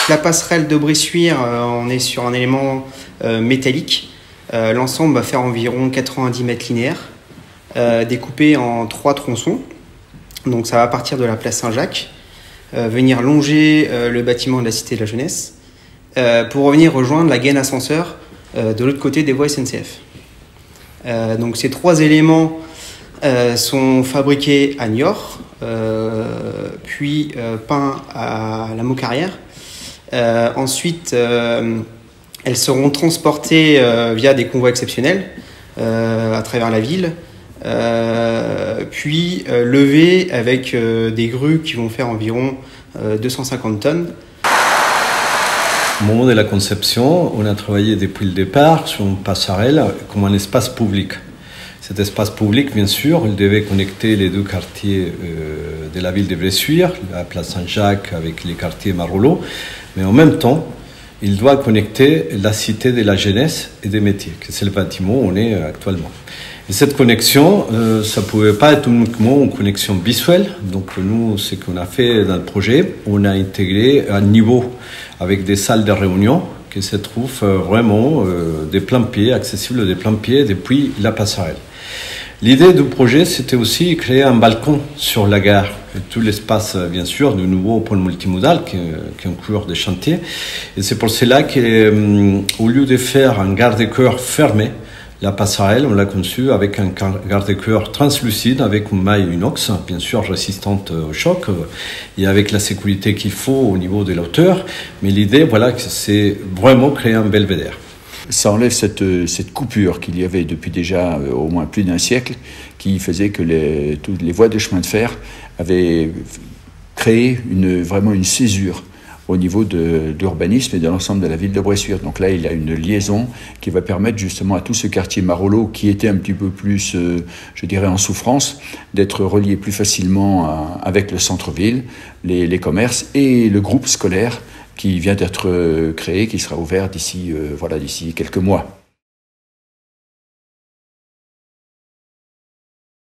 La passerelle de Bressuire, on est sur un élément métallique. L'ensemble va faire environ 90 mètres linéaires, découpé en 3 tronçons. Donc ça va partir de la place Saint-Jacques, venir longer le bâtiment de la Cité de la Jeunesse, pour revenir rejoindre la gaine ascenseur de l'autre côté des voies SNCF. Donc ces 3 éléments sont fabriqués à Niort, puis peints à la Mocarrière. Ensuite, elles seront transportées via des convois exceptionnels à travers la ville, puis levées avec des grues qui vont faire environ 250 tonnes. Au moment de la conception, on a travaillé depuis le départ sur une passerelle comme un espace public. Cet espace public, bien sûr, il devait connecter les 2 quartiers de la ville de Bressuire, la place Saint-Jacques avec les quartiers Marolles, mais en même temps, il doit connecter la Cité de la Jeunesse et des Métiers, que c'est le bâtiment où on est actuellement. Et cette connexion, ça ne pouvait pas être uniquement une connexion visuelle. Donc nous, ce qu'on a fait dans le projet, on a intégré un niveau avec des salles de réunion qui se trouvent vraiment des plain-pieds, accessibles des plain-pieds depuis la passerelle. L'idée du projet, c'était aussi créer un balcon sur la gare. Et tout l'espace, bien sûr, du nouveau pôle multimodal qui est en cours de chantier. Et c'est pour cela qu'au lieu de faire un garde-corps fermé, la passerelle, on l'a conçue avec un garde-corps translucide, avec une maille inox, bien sûr résistante au choc, et avec la sécurité qu'il faut au niveau de la hauteur. Mais l'idée, voilà, c'est vraiment créer un belvédère. Ça enlève cette coupure qu'il y avait depuis déjà au moins plus d'un siècle, qui faisait que toutes les voies de chemin de fer avaient créé vraiment une césure au niveau de l'urbanisme et de l'ensemble de la ville de Bressuire. Donc là, il y a une liaison qui va permettre justement à tout ce quartier Marolles, qui était un petit peu plus, je dirais, en souffrance, d'être relié plus facilement avec le centre-ville, les commerces et le groupe scolaire qui vient d'être créé, qui sera ouvert d'ici quelques mois.